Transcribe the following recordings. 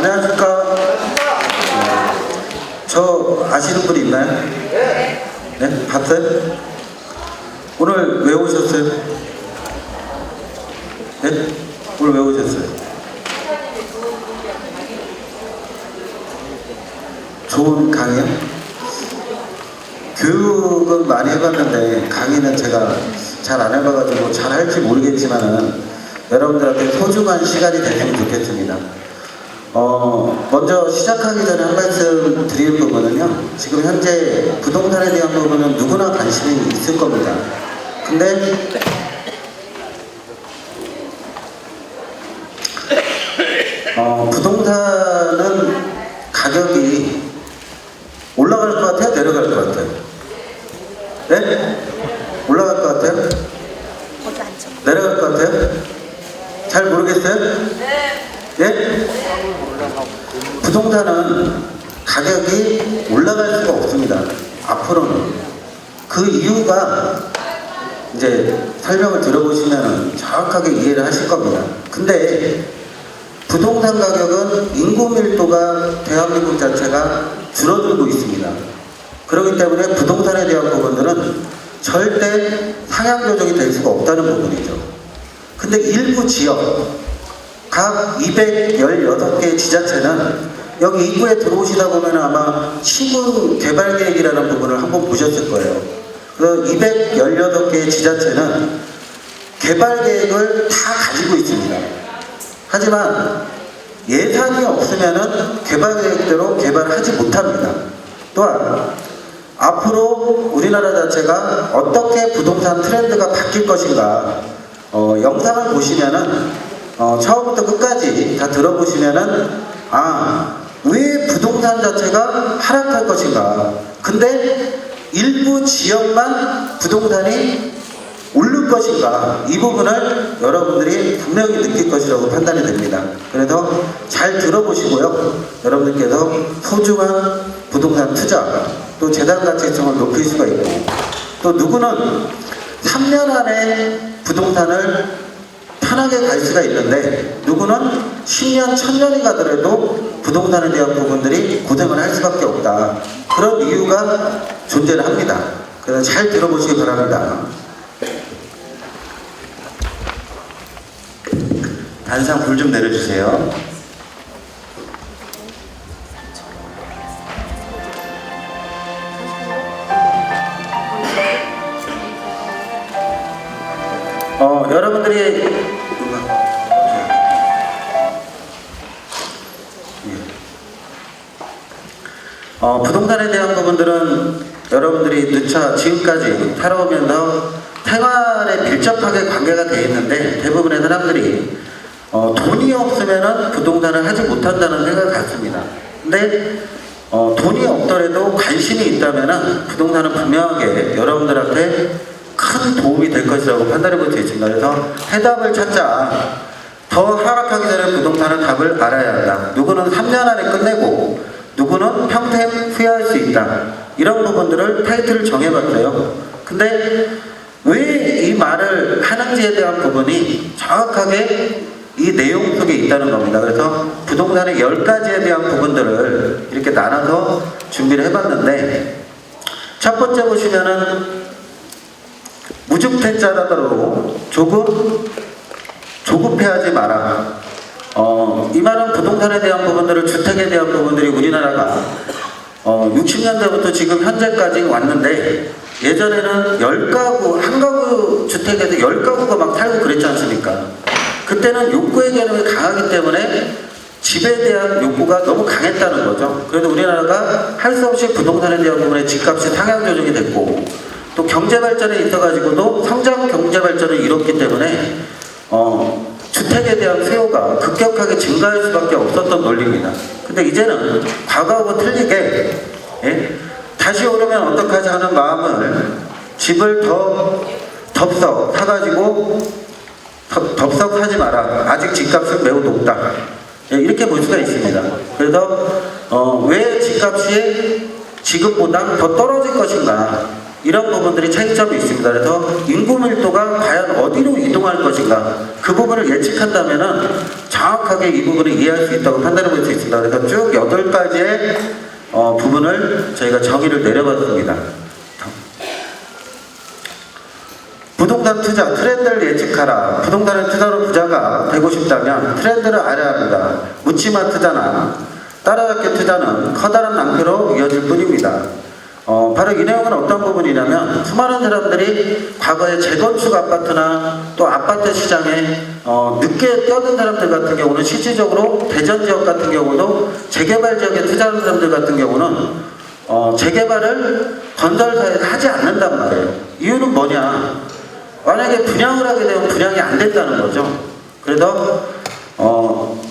안녕하십니까. 저 아시는 분 있나요? 네? 봤어요? 오늘 왜 오셨어요? 네? 오늘 왜 오셨어요? 좋은 강의요? 교육은 많이 해봤는데 강의는 제가 잘 안 해봐가지고 잘 할지 모르겠지만은 여러분들한테 소중한 시간이 됐으면 좋겠습니다. 먼저 시작하기 전에 한 말씀 드릴 부분은요, 지금 현재 부동산에 대한 부분은 누구나 관심이 있을 겁니다. 근데 부동산은 가격이 올라갈 것 같아요? 내려갈 것 같아요? 네? 올라갈 것 같아요? 내려갈 것 같아요? 잘 모르겠어요? 예? 부동산은 가격이 올라갈 수가 없습니다. 앞으로는. 그 이유가 이제 설명을 들어보시면 정확하게 이해를 하실 겁니다. 근데 부동산 가격은 인구 밀도가 대한민국 자체가 줄어들고 있습니다. 그렇기 때문에 부동산에 대한 부분들은 절대 상향 조정이 될 수가 없다는 부분이죠. 근데 일부 지역, 각 216개 지자체는 여기 입구에 들어오시다 보면 아마 시군 개발 계획이라는 부분을 한번 보셨을 거예요. 그 218개 지자체는 개발 계획을 다 가지고 있습니다. 하지만 예산이 없으면은 개발 계획대로 개발하지 못합니다. 또한 앞으로 우리나라 자체가 어떻게 부동산 트렌드가 바뀔 것인가, 영상을 보시면은 처음부터 끝까지 다 들어보시면은 왜 부동산 자체가 하락할 것인가, 근데 일부 지역만 부동산이 오를 것인가, 이 부분을 여러분들이 분명히 느낄 것이라고 판단이 됩니다. 그래서 잘 들어보시고요, 여러분들께서 소중한 부동산 투자, 또 재단 가치성을 높일 수가 있고, 또 누구는 3년 안에 부동산을 편하게 갈 수가 있는데 누구는 10년, 1000년이 가더라도 부동산에 대한 부분들이 고생을 할 수밖에 없다. 그런 이유가 존재를 합니다. 그래서 잘 들어보시기 바랍니다. 단상 불 좀 내려주세요. 여러분들이 부동산에 대한 부분들은 여러분들이 누차 지금까지 살아오면서 생활에 밀접하게 관계가 되어 있는데, 대부분의 사람들이 돈이 없으면 부동산을 하지 못한다는 생각을 갖습니다. 근데 돈이 없더라도 관심이 있다면 부동산은 분명하게 여러분들한테 큰 도움이 될 것이라고 판단해 볼 수 있습니다. 그래서 해답을 찾자. 더 하락하기 전에 부동산은 답을 알아야 한다. 누구는 3년 안에 끝내고 누구는 평생 후회할 수 있다. 이런 부분들을 타이틀을 정해봤어요. 근데 왜 이 말을 하는지에 대한 부분이 정확하게 이 내용 속에 있다는 겁니다. 그래서 부동산의 10가지에 대한 부분들을 이렇게 나눠서 준비를 해봤는데, 첫 번째 보시면은 무주택자라도 조금 조급해하지 마라. 이 말은 부동산에 대한 부분들을, 주택에 대한 부분들이 우리나라가 60년대부터 지금 현재까지 왔는데, 예전에는 10가구, 한 가구 주택에서 10가구가 막 살고 그랬지 않습니까? 그때는 욕구의 개념이 강하기 때문에 집에 대한 욕구가 너무 강했다는 거죠. 그래도 우리나라가 할 수 없이 부동산에 대한 부분에 집값이 상향 조정이 됐고, 또 경제 발전에 있어가지고도 성장 경제 발전을 이뤘기 때문에 주택에 대한 수요가 급격하게 증가할 수밖에 없었던 논리입니다. 근데 이제는 과거하고 틀리게 다시 오르면 어떡하지 하는 마음을, 집을 더 덥석 사가지고 덥석 하지 마라. 아직 집값은 매우 높다. 이렇게 볼 수가 있습니다. 그래서 왜 집값이 지금보다 더 떨어질 것인가, 이런 부분들이 차이점이 있습니다. 그래서 인구 밀도가 과연 어디로 이동할 것인가, 그 부분을 예측한다면은 정확하게 이 부분을 이해할 수 있다고 판단해 볼 수 있습니다. 그래서 쭉 8가지의 부분을 저희가 정의를 내려봤습니다. 부동산 투자 트렌드를 예측하라. 부동산의 투자로 부자가 되고 싶다면 트렌드를 알아야 합니다. 묻지마 투자나 따라잡기 투자는 커다란 낭패로 이어질 뿐입니다. 바로 이 내용은 어떤 부분이냐면 수많은 사람들이 과거에 재건축 아파트나 또 아파트 시장에 늦게 뛰어든 사람들 같은 경우는 실질적으로 대전 지역 같은 경우도 재개발 지역에 투자하는 사람들 같은 경우는 재개발을 건설사에서 하지 않는단 말이에요. 이유는 뭐냐? 만약에 분양을 하게 되면 분양이 안 된다는 거죠. 그래서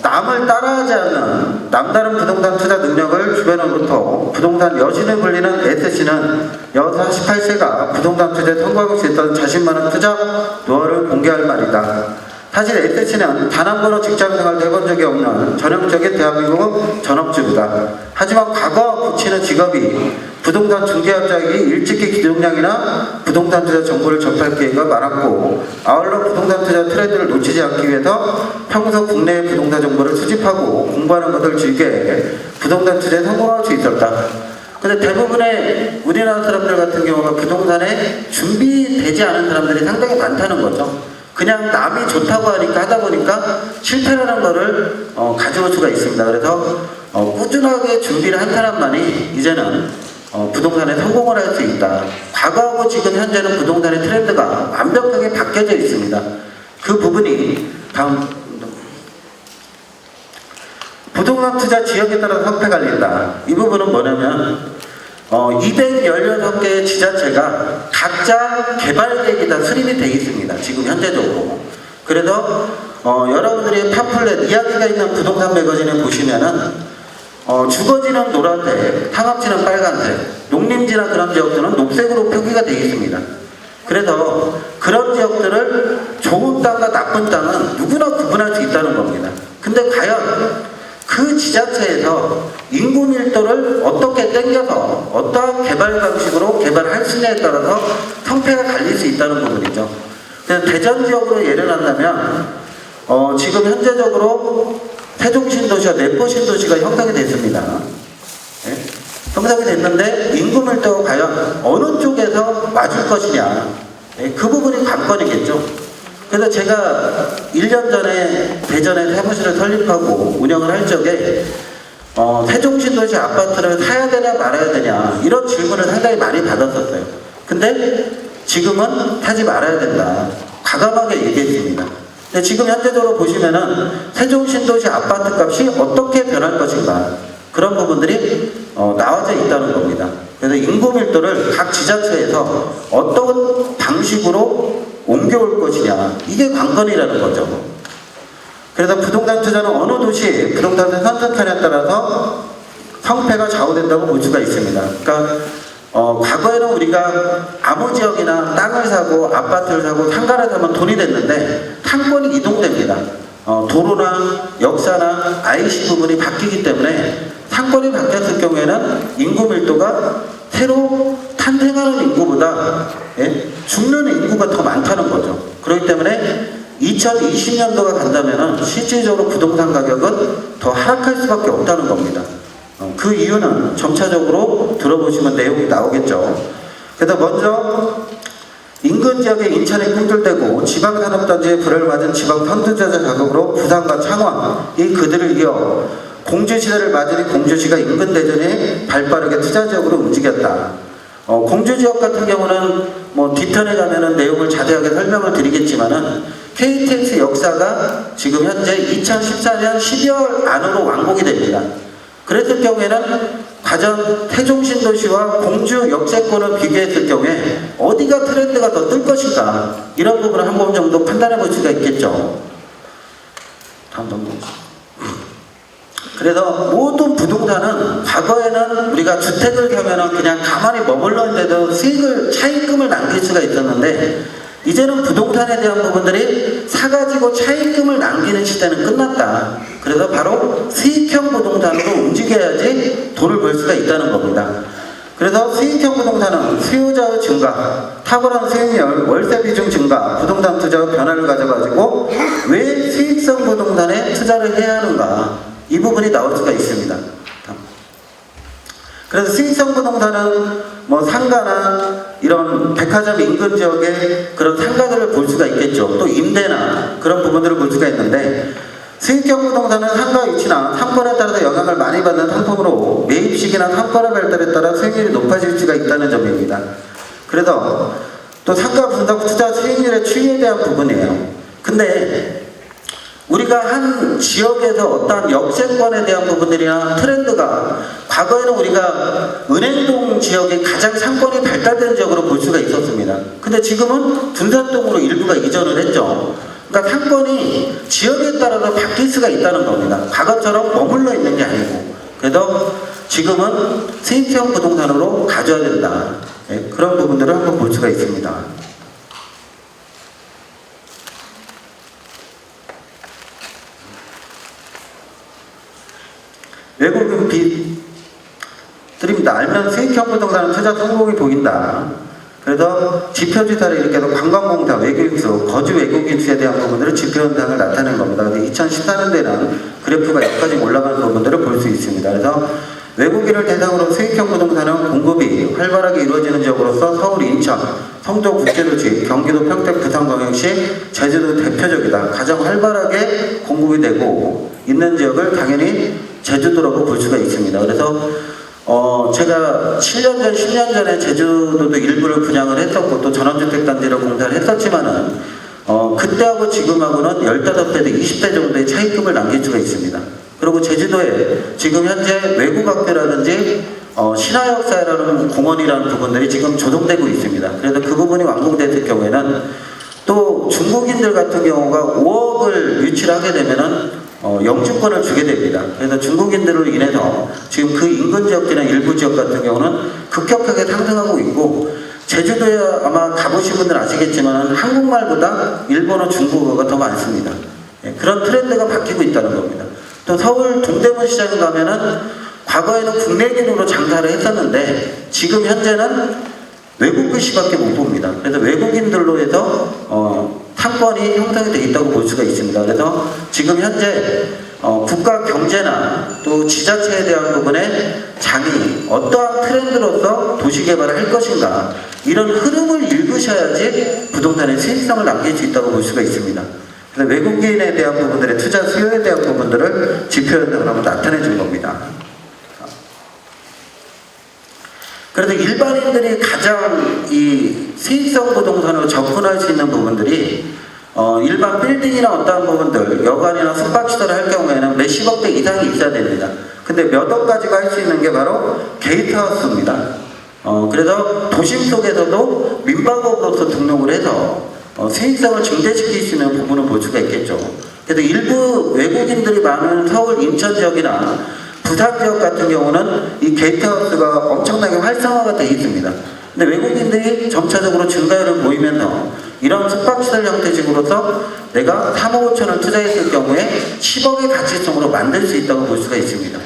남을 따라하지 않는 남다른 부동산 투자 능력을 주변으로부터 부동산 여신을 불리는 S씨는 여 48세가 부동산 투자에 성공하고 있었던 자신만의 투자 노하우를 공개할 말이다. 사실 S씨는 단 한 번도 직장생활도 해본 적이 없는 전형적인 대한민국 전업주부다. 하지만 과거와 붙이는 직업이 부동산 중개업자에게 일찍이 기동량이나 부동산 투자 정보를 접할 기회가 많았고, 아울러 부동산 투자 트렌드를 놓치지 않기 위해서 평소 국내의 부동산 정보를 수집하고 공부하는 것을 즐겨 부동산 투자에 성공할 수 있었다. 근데 대부분의 우리나라 사람들 같은 경우가 부동산에 준비되지 않은 사람들이 상당히 많다는 거죠. 그냥 남이 좋다고 하니까 하다 보니까 실패라는 거를 가져올 수가 있습니다. 그래서 꾸준하게 준비를 한 사람만이 이제는 부동산에 성공을 할 수 있다. 과거하고 지금 현재는 부동산의 트렌드가 완벽하게 바뀌어져 있습니다. 그 부분이 다음 부동산 투자 지역에 따라 성패 갈린다. 이 부분은 뭐냐면 216개의 지자체가 각자 개발 계획이 다 수립이 되어 있습니다. 지금 현재적으로. 그래서 여러분들이 팜플렛 이야기가 있는 부동산 매거진을 보시면은 주거지는 노란색, 상업지는 빨간색, 농림지나 그런 지역들은 녹색으로 표기가 되어 있습니다. 그래서 그런 지역들을 좋은 땅과 나쁜 땅은 누구나 구분할 수 있다는 겁니다. 근데 과연 그 지자체에서 인구 밀도를 어떻게 땡겨서 어떠한 개발 방식으로 개발할 수 있냐에 따라서 성패가 갈릴 수 있다는 부분이죠. 그래서 대전 지역으로 예를 들면 지금 현재적으로 세종신도시와 내포신도시가 형성이 됐습니다. 네? 형성이 됐는데 인구 밀도가 과연 어느 쪽에서 맞을 것이냐, 네? 그 부분이 관건이겠죠. 그래서 제가 1년 전에 대전에 사무실을 설립하고 운영을 할 적에 세종신도시 아파트를 사야 되냐 말아야 되냐 이런 질문을 상당히 많이 받았었어요. 근데 지금은 사지 말아야 된다. 과감하게 얘기했습니다. 근데 지금 현재적으로 보시면은 세종신도시 아파트 값이 어떻게 변할 것인가 그런 부분들이 나와져 있다는 겁니다. 그래서 인구 밀도를 각 지자체에서 어떤 방식으로 옮겨올 것이냐 이게 관건이라는 거죠. 그래서 부동산 투자는 어느 도시에 부동산을 선택하냐에 따라서 성패가 좌우된다고 볼 수가 있습니다. 그러니까 과거에는 우리가 아무 지역이나 땅을 사고 아파트를 사고 상가를 사면 돈이 됐는데 상권이 이동됩니다. 도로나 역사나 IC 부분이 바뀌기 때문에 상권이 바뀌었을 경우에는 인구 밀도가 새로 탄생하는 인구보다 죽는 인구가 더 많다는 거죠. 그렇기 때문에 2020년도가 간다면 실질적으로 부동산 가격은 더 하락할 수밖에 없다는 겁니다. 그 이유는 점차적으로 들어보시면 내용이 나오겠죠. 그래서 먼저 인근 지역의 인천이 꿈틀대고 지방산업단지에 불을 맞은 지방 선두주자 자극으로 부산과 창원 이 그들을 이어 공주시대를 맞으니 공주시가 인근 대전에 발빠르게 투자지역으로 움직였다. 공주지역 같은 경우는 뒤편에 가면은 내용을 자세하게 설명을 드리겠지만은 KTX 역사가 지금 현재 2014년 12월 안으로 완공이 됩니다. 그랬을 경우에는 과연 세종신도시와 공주 역세권을 비교했을 경우에 어디가 트렌드가 더 뜰 것인가 이런 부분을 한 번 정도 판단해 볼 수가 있겠죠. 다음 정도. 그래서 모든 부동산은 과거에는 우리가 주택을 사면은 그냥 가만히 머물렀는데도 차익금을 남길 수가 있었는데 이제는 부동산에 대한 부분들이 사가지고 차익금을 남기는 시대는 끝났다. 그래서 바로 수익형 부동산으로 움직여야지 돈을 벌 수가 있다는 겁니다. 그래서 수익형 부동산은 수요자의 증가, 탁월한 수익률, 월세 비중 증가, 부동산 투자의 변화를 가져가지고 왜 수익성 부동산에 투자를 해야 하는가, 이 부분이 나올 수가 있습니다. 그래서 수익성 부동산은 뭐 상가나 이런 백화점 인근 지역의 그런 상가들을 볼 수가 있겠죠. 또 임대나 그런 부분들을 볼 수가 있는데, 수익형 부동산은 상가 위치나 상권에 따라서 영향을 많이 받는 상품으로 매입 시기나 상권의 발달에 따라 수익률이 높아질 수가 있다는 점입니다. 그래서 또 상가 분석 투자 수익률의 추이에 대한 부분이에요. 근데 우리가 한 지역에서 어떠한 역세권에 대한 부분들이나 트렌드가, 과거에는 우리가 은행동 지역이 가장 상권이 발달된 지역으로 볼 수가 있었습니다. 근데 지금은 둔산동으로 일부가 이전을 했죠. 그러니까 상권이 지역에 따라서 바뀔 수가 있다는 겁니다. 과거처럼 머물러 있는 게 아니고. 그래서 지금은 수익형 부동산으로 가져야 된다. 네, 그런 부분들을 한번 볼 수가 있습니다. 외국인 빚 드립니다. 알면 수익형 부동산은 투자 성공이 보인다. 그래서 지표지사를 이렇게 해서 관광공사, 외국인수, 거주 외국인 수에 대한 부분들을 지표 현상을 나타낸 겁니다. 2014년도에는 그래프가 여기까지 올라가는 부분들을 볼 수 있습니다. 그래서 외국인을 대상으로 수익형 부동산은 공급이 활발하게 이루어지는 지역으로서 서울, 인천, 성도 국제도시, 경기도 평택, 부산, 광역시, 제주도 대표적이다. 가장 활발하게 공급이 되고 있는 지역을 당연히 제주도라고 볼 수가 있습니다. 그래서 제가 7년 전, 10년 전에 제주도도 일부를 분양을 했었고 또 전원주택단지로 공사를 했었지만은 그때하고 지금하고는 15배, 20배 정도의 차이급을 남길 수가 있습니다. 그리고 제주도에 지금 현재 외국학교라든지 신화역사라는 공원이라는 부분들이 지금 조성되고 있습니다. 그래서 그 부분이 완공됐을 경우에는 또 중국인들 같은 경우가 5억을 유치를 하게 되면은 영주권을 주게 됩니다. 그래서 중국인들로 인해서 지금 그 인근 지역이나 일부 지역 같은 경우는 급격하게 상승하고 있고, 제주도에 아마 가보신 분들 아시겠지만 한국말보다 일본어, 중국어가 더 많습니다. 예, 그런 트렌드가 바뀌고 있다는 겁니다. 또 서울 동대문 시장에 가면은 과거에는 국내인으로 장사를 했었는데 지금 현재는 외국 글씨밖에 못 봅니다. 그래서 외국인들로 해서 상권이 형성이 되어 있다고 볼 수가 있습니다. 그래서 지금 현재 국가 경제나 또 지자체에 대한 부분에 장이 어떠한 트렌드로서 도시개발을 할 것인가, 이런 흐름을 읽으셔야지 부동산의 수익성을 남길 수 있다고 볼 수가 있습니다. 그래서 외국인에 대한 부분들의 투자 수요에 대한 부분들을 지표현상으로 한번 나타내 준 겁니다. 그래서 일반인들이 가장 이 수익성 부동산으로 접근할 수 있는 부분들이 일반 빌딩이나 어떠한 부분들, 여관이나 숙박시설을 할 경우에는 몇십억 대 이상이 있어야 됩니다. 근데 몇 억 가지고 할 수 있는 게 바로 게이트하우스입니다. 그래서 도심 속에서도 민박업으로서 등록을 해서 수익성을 증대시킬 수 있는 부분을 볼 수가 있겠죠. 그래서 일부 외국인들이 많은 서울, 인천 지역이나 부산 지역 같은 경우는 이 게이트하우스가 엄청나게 활성화가 되어 있습니다. 근데 외국인들이 점차적으로 증가율을 보이면서 이런 숙박시설 형태식으로서 내가 3억 5천을 투자했을 경우에 10억의 가치성으로 만들 수 있다고 볼 수가 있습니다.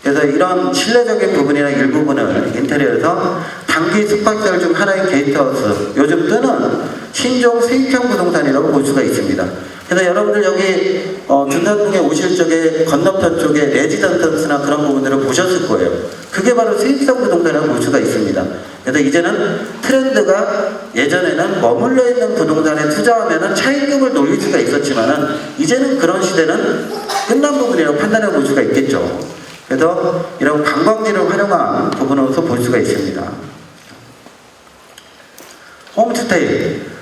그래서 이런 실내적인 부분이나 일부분을 인테리어에서 단기 숙박시설 중 하나인 게이트하우스, 요즘 뜨는 신종 수익형 부동산이라고 볼 수가 있습니다. 그래서 여러분들 여기 둔산동에 오실 적에 건너편 쪽에 레지던스나 그런 부분들을 보셨을 거예요. 그게 바로 수익성 부동산이라고 볼 수가 있습니다. 그래서 이제는 트렌드가, 예전에는 머물러 있는 부동산에 투자하면은 차익금을 놀릴 수가 있었지만은 이제는 그런 시대는 끝난 부분이라고 판단해 볼 수가 있겠죠. 그래서 이런 관광지를 활용한 부분으로서 볼 수가 있습니다. 홈스테이.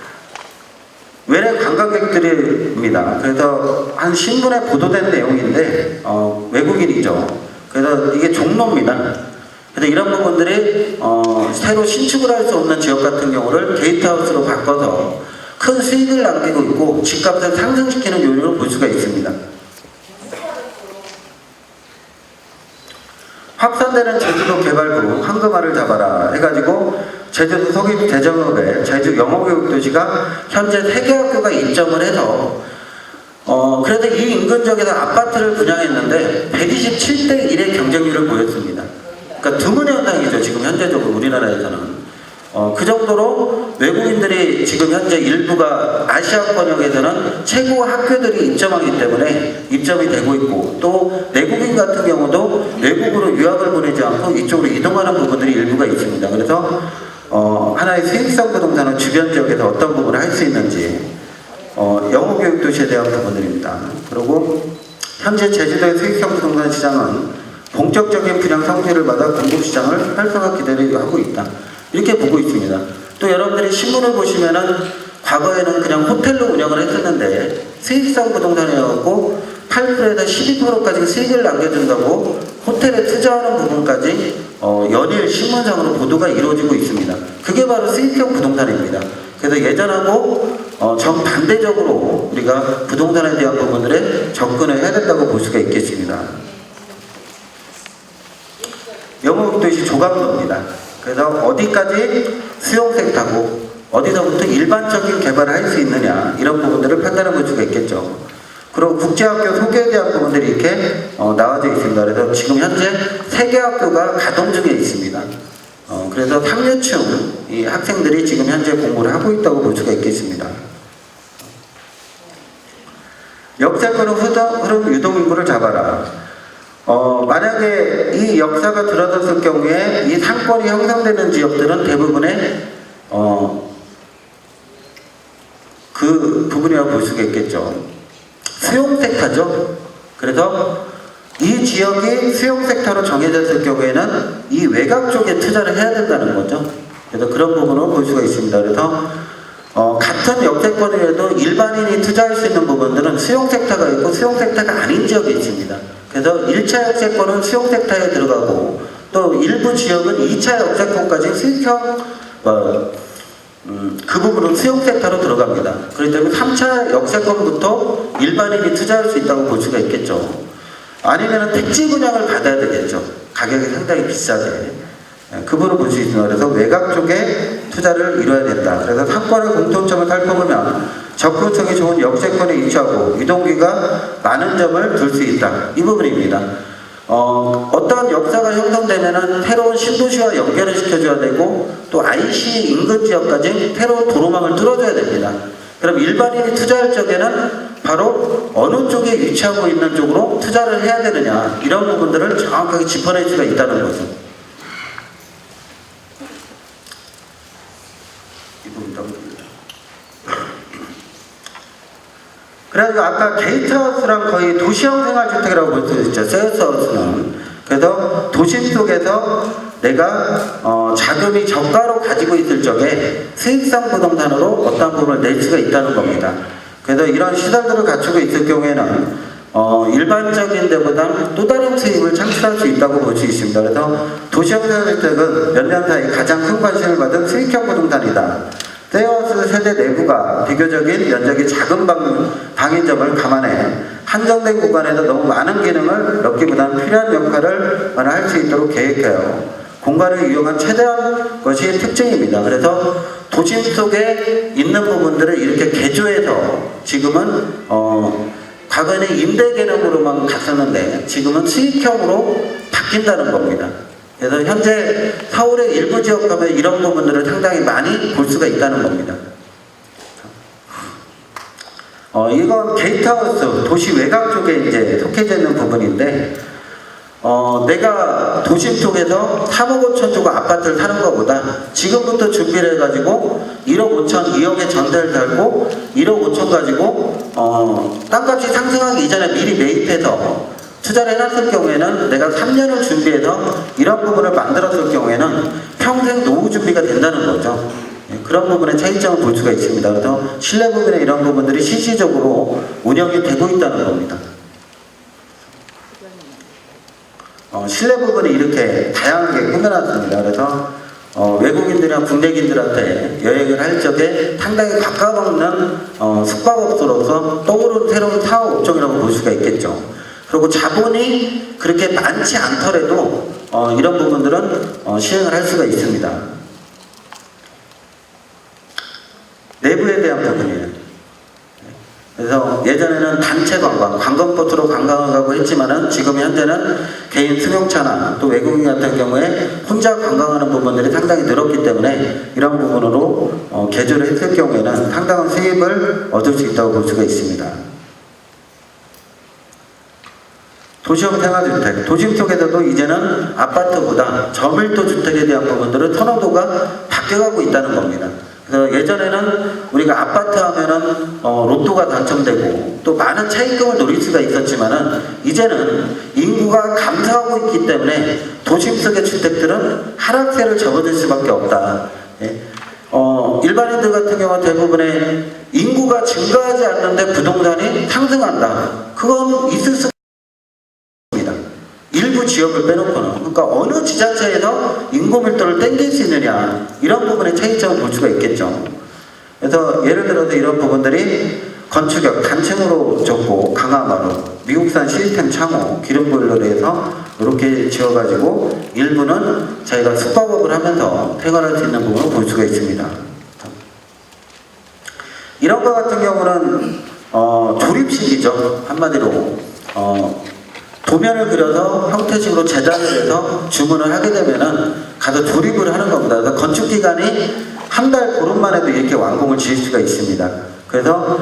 외래 관광객들입니다. 그래서 한 신문에 보도된 내용인데 외국인이죠. 그래서 이게 종로입니다. 그래서 이런 부분들이 새로 신축을 할 수 없는 지역 같은 경우를 게이트하우스로 바꿔서 큰 수익을 남기고 있고 집값을 상승시키는 요인을 볼 수가 있습니다. 확산되는 제주도 개발구 황금알을 잡아라 해가지고 제주도 서귀 대정읍에 제주 영어교육도시가 현재 3개 학교가 입점을 해서 그래서 이 인근 지역에서 아파트를 분양했는데 127대 1의 경쟁률을 보였습니다. 그러니까 그러니까 드문 현상이죠. 지금 현재적으로 우리나라에서는. 그 정도로 외국인들이 지금 현재 일부가 아시아권역에서는 최고 학교들이 입점하기 때문에 입점이 되고 있고, 또 내국인 같은 경우도 외국으로 유학을 보내지 않고 이쪽으로 이동하는 부분들이 일부가 있습니다. 그래서 하나의 수익성 부동산은 주변 지역에서 어떤 부분을 할 수 있는지 영어 교육 도시에 대한 부분들입니다. 그리고 현재 제주도의 수익성 부동산 시장은 본격적인 분양 성취를 받아 공급 시장을 활성화 기대를 하고 있다. 이렇게 보고 있습니다. 또 여러분들이 신문을 보시면은 과거에는 그냥 호텔로 운영을 했었는데 수익성 부동산이었고 8%에서 12%까지 수익을 남겨준다고 호텔에 투자하는 부분까지 연일 신문상으로 보도가 이루어지고 있습니다. 그게 바로 수익형 부동산입니다. 그래서 예전하고 정반대적으로 우리가 부동산에 대한 부분들에 접근을 해야 된다고 볼 수가 있겠습니다. 영업도시 조각도입니다. 그래서 어디까지 수용 섹터고 어디서부터 일반적인 개발을 할 수 있느냐, 이런 부분들을 판단해 볼 수가 있겠죠. 그리고 국제학교 소개에 대한 부분들이 이렇게 나와져 있습니다. 그래서 지금 현재 3개 학교가 가동 중에 있습니다. 그래서 3류층 이 학생들이 지금 현재 공부를 하고 있다고 볼 수가 있겠습니다. 역세권은 흐름 유동인구를 잡아라. 만약에 이 역사가 들어섰을 경우에 이 상권이 형성되는 지역들은 대부분의 그 부분이라고 볼 수가 있겠죠. 수용 섹터죠. 그래서 이 지역이 수용 섹터로 정해졌을 경우에는 이 외곽 쪽에 투자를 해야 된다는 거죠. 그래서 그런 부분을 볼 수가 있습니다. 그래서 같은 역세권이라도 일반인이 투자할 수 있는 부분들은 수용 섹터가 있고 수용 섹터가 아닌 지역이 있습니다. 그래서 1차 역세권은 수용 섹터에 들어가고, 또 일부 지역은 2차 역세권까지 수익형 그 부분은 수용 섹터로 들어갑니다. 그렇기 때문에 3차 역세권부터 일반인이 투자할 수 있다고 볼 수가 있겠죠. 아니면 택지 분양을 받아야 되겠죠. 가격이 상당히 비싸게. 그 부분을 볼 수 있습니다. 그래서 외곽 쪽에 투자를 이뤄야 된다. 그래서 상권의 공통점을 살펴보면 접근성이 좋은 역세권에 위치하고 유동기가 많은 점을 둘 수 있다. 이 부분입니다. 어떤 역사가 형성되면은 새로운 신도시와 연결을 시켜줘야 되고, 또 IC 인근 지역까지 새로운 도로망을 뚫어줘야 됩니다. 그럼 일반인이 투자할 적에는 바로 어느 쪽에 위치하고 있는 쪽으로 투자를 해야 되느냐, 이런 부분들을 정확하게 짚어낼 수가 있다는 거죠. 그래서 아까 게이트하우스랑 거의 도시형 생활주택이라고 볼 수 있죠. 세어스하우스는. 그래서 도심 속에서 내가 자금이 저가로 가지고 있을 적에 수익성 부동산으로 어떤 부분을 낼 수가 있다는 겁니다. 그래서 이런 시설들을 갖추고 있을 경우에는 일반적인 데보다 또 다른 수입을 창출할 수 있다고 볼 수 있습니다. 그래서 도시형 생활주택은 몇 년 사이 가장 큰 관심을 받은 수익형 부동산이다. 세어스 세대 내부가 비교적인 면적이 작은 방인 점을 감안해 한정된 구간에서 너무 많은 기능을 넣기보다는 필요한 역할을 할 수 있도록 계획해요. 공간을 이용한 최대한 것이 특징입니다. 그래서 도심 속에 있는 부분들을 이렇게 개조해서 지금은 과거에는 임대 개념으로만 갔었는데 지금은 수익형으로 바뀐다는 겁니다. 그래서 현재 서울의 일부 지역 가면 이런 부분들을 상당히 많이 볼 수가 있다는 겁니다. 이건 게이트하우스, 도시 외곽 쪽에 이제 속해져 있는 부분인데, 내가 도심 쪽에서 3억 5천 주고 아파트를 사는 것보다 지금부터 준비를 해가지고 1억 5천, 2억에 전세를 살고 1억 5천 가지고 땅값이 상승하기 이전에 미리 매입해서 투자를 해놨을 경우에는 내가 3년을 준비해서 이런 부분을 만들었을 경우에는 평생 노후 준비가 된다는 거죠. 그런 부분의 차이점을 볼 수가 있습니다. 그래서 실내 부분에 이런 부분들이 실질적으로 운영이 되고 있다는 겁니다. 실내 부분이 이렇게 다양하게 꾸며놨습니다. 그래서 외국인들이나 국내인들한테 여행을 할 적에 상당히 가까워먹는 숙박업소로서 떠오른 새로운 사업 업종이라고 볼 수가 있겠죠. 그리고 자본이 그렇게 많지 않더라도 이런 부분들은 시행을 할 수가 있습니다. 내부에 대한 부분이에요. 그래서 예전에는 단체 관광, 관광버스로 관광을 가고 했지만은 지금 현재는 개인 승용차나 또 외국인 같은 경우에 혼자 관광하는 부분들이 상당히 늘었기 때문에 이런 부분으로 개조를 했을 경우에는 상당한 수입을 얻을 수 있다고 볼 수가 있습니다. 도시형 생활주택, 도심 속에서도 이제는 아파트보다 저밀도 주택에 대한 부분들은 선호도가 바뀌어가고 있다는 겁니다. 그래서 예전에는 우리가 아파트 하면은 로또가 당첨되고 또 많은 차익금을 노릴 수가 있었지만은 이제는 인구가 감소하고 있기 때문에 도심 속의 주택들은 하락세를 접어들 수밖에 없다. 예. 일반인들 같은 경우는 대부분의 인구가 증가하지 않는데 부동산이 상승한다. 그건 있을 수 일부 지역을 빼놓고는, 그러니까 어느 지자체에서 인구 밀도를 땡길 수 있느냐, 이런 부분의 차이점을 볼 수가 있겠죠. 그래서 예를 들어서 이런 부분들이 건축역 단층으로 좁고 강화마루, 미국산 시스템 창호, 기름보일러로 해서 이렇게 지어가지고 일부는 저희가 숙박업을 하면서 생활할 수 있는 부분을 볼 수가 있습니다. 이런 것 같은 경우는 조립식이죠. 한마디로 도면을 그려서 형태식으로 제작을 해서 주문을 하게 되면은 가서 조립을 하는 겁니다. 그래서 건축 기간이 한 달 보름만 해도 이렇게 완공을 지을 수가 있습니다. 그래서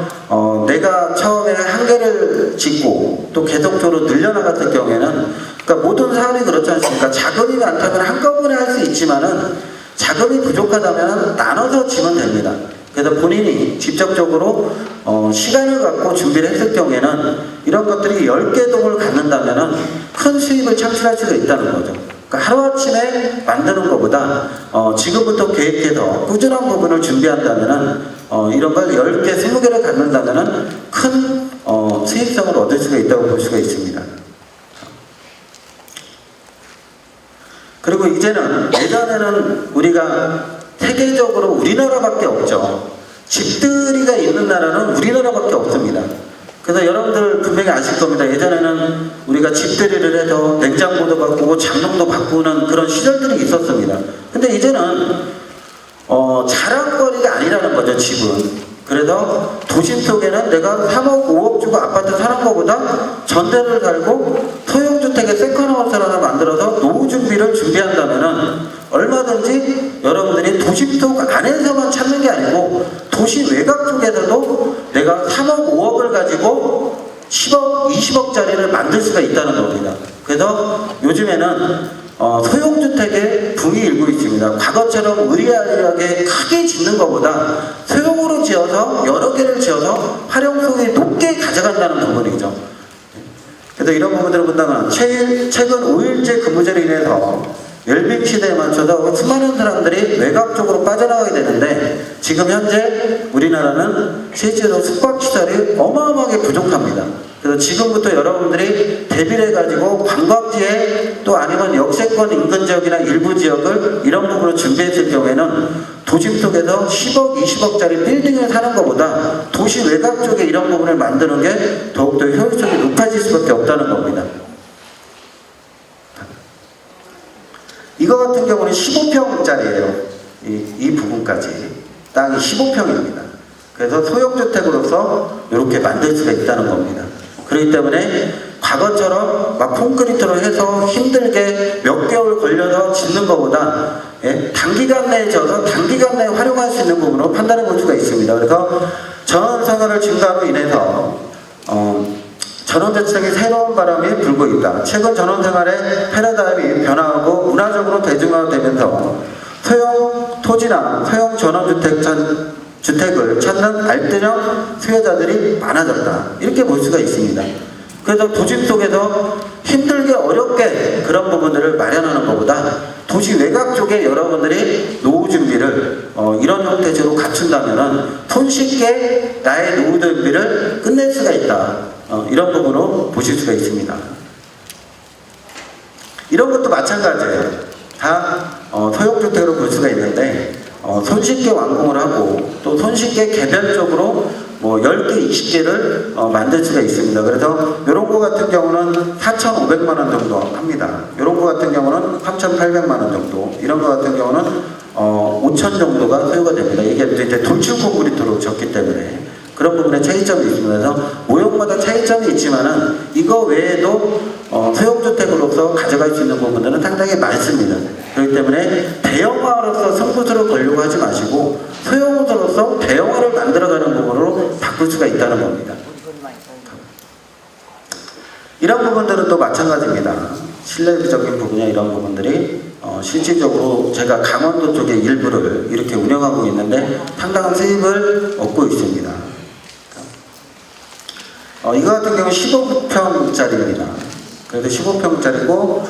내가 처음에 한 개를 짓고 또 계속적으로 늘려나갔을 경우에는, 그러니까 모든 사업이 그렇지 않습니까? 자금이 많다면 한꺼번에 할 수 있지만은 자금이 부족하다면 나눠서 지면 됩니다. 그래서 본인이 직접적으로 시간을 갖고 준비를 했을 경우에는 이런 것들이 10개 동을 갖는다면 큰 수익을 창출할 수가 있다는 거죠. 그러니까 하루아침에 만드는 것보다 지금부터 계획해서 꾸준한 부분을 준비한다면 이런 걸 10개, 20개를 갖는다면 큰 수익성을 얻을 수가 있다고 볼 수가 있습니다. 그리고 이제는, 예전에는 우리가 세계적으로 우리나라밖에 없죠. 집들이가 있는 나라는 우리나라밖에 없습니다. 그래서 여러분들 분명히 아실 겁니다. 예전에는 우리가 집들이를 해서 냉장고도 바꾸고 장롱도 바꾸는 그런 시절들이 있었습니다. 근데 이제는 자랑거리가 아니라는 거죠, 집은. 그래서 도심 속에는 내가 3억, 5억 주고 아파트 사는 것보다 전대를 갈고 소형주택의 세컨하우스를 하나 만들어서 노후 준비를 준비한다면은 얼마든지 여러분들이 도심 속 안에서만 찾는 게 아니고 도시 외곽 쪽에서도 내가 3억, 5억을 가지고 10억, 20억짜리를 만들 수가 있다는 겁니다. 그래서 요즘에는 소형주택에 붐이 일고 있습니다. 과거처럼 의리아리하게 크게 짓는 것보다 소형으로 지어서 여러 개를 지어서 활용성이 높게 가져간다는 부분이죠. 그래서 이런 부분들을 본다면 최근 5일제 근무제로 인해서 웰빙 시대에 맞춰서 수많은 사람들이 외곽 쪽으로 빠져나가게 되는데 지금 현재 우리나라는 실제로 숙박시설이 어마어마하게 부족합니다. 그래서 지금부터 여러분들이 대비를 해가지고 관광지에 또 아니면 역세권 인근 지역이나 일부 지역을 이런 부분으로 준비했을 경우에는 도심 속에서 10억, 20억짜리 빌딩을 사는 것보다 도시 외곽 쪽에 이런 부분을 만드는 게 더욱더 효율성이 높아질 수밖에 없다는 겁니다. 이거 같은 경우는 15평짜리예요. 이 부분까지 땅이 15평입니다. 그래서 소형주택으로서 이렇게 만들 수가 있다는 겁니다. 그렇기 때문에 과거처럼 막 콘크리트로 해서 힘들게 몇 개월 걸려서 짓는 것보다 단기간 내에 져서 단기간 내에 활용할 수 있는 부분으로 판단해 볼 수가 있습니다. 그래서 전원생활을 증가로 인해서 전원주택이 새로운 바람이 불고 있다. 최근 전원생활의 패러다임이 변화하고 문화적으로 대중화되면서 소형 토지나 소형 전원주택을 찾는 알뜰형 수요자들이 많아졌다. 이렇게 볼 수가 있습니다. 그래서 도심 속에서 힘들게 어렵게 그런 부분들을 마련하는 것보다 도시 외곽 쪽에 여러분들이 노후 준비를 이런 형태로 갖춘다면 손쉽게 나의 노후 준비를 끝낼 수가 있다. 이런 부분으로 보실 수가 있습니다. 이런 것도 마찬가지예요. 다 소형주택으로 볼 수가 있는데 손쉽게 완공을 하고 또 손쉽게 개별적으로 뭐 10개, 20개를 만들 수가 있습니다. 그래서 이런 거 같은 경우는 4,500만 원 정도 합니다. 이런 거 같은 경우는 3,800만 원 정도, 이런 거 같은 경우는 5,000 정도가 소요가 됩니다. 이게 이제 돌출 콘크리트로 졌기 때문에. 그런 부분에 차이점이 있습니다. 그래서 모형마다 차이점이 있지만은 이거 외에도 소형주택으로서 가져갈 수 있는 부분들은 상당히 많습니다. 그렇기 때문에 대형화로서 승부수를 걸려고 하지 마시고 소형으로서 대형화를 만들어가는 부분으로 바꿀 수가 있다는 겁니다. 이런 부분들은 또 마찬가지입니다. 실내적인 부분이나 이런 부분들이 실질적으로 제가 강원도 쪽에 일부를 이렇게 운영하고 있는데 상당한 수입을 얻고 있습니다. 이거 같은 경우는 15평짜리입니다. 그래도 15평짜리고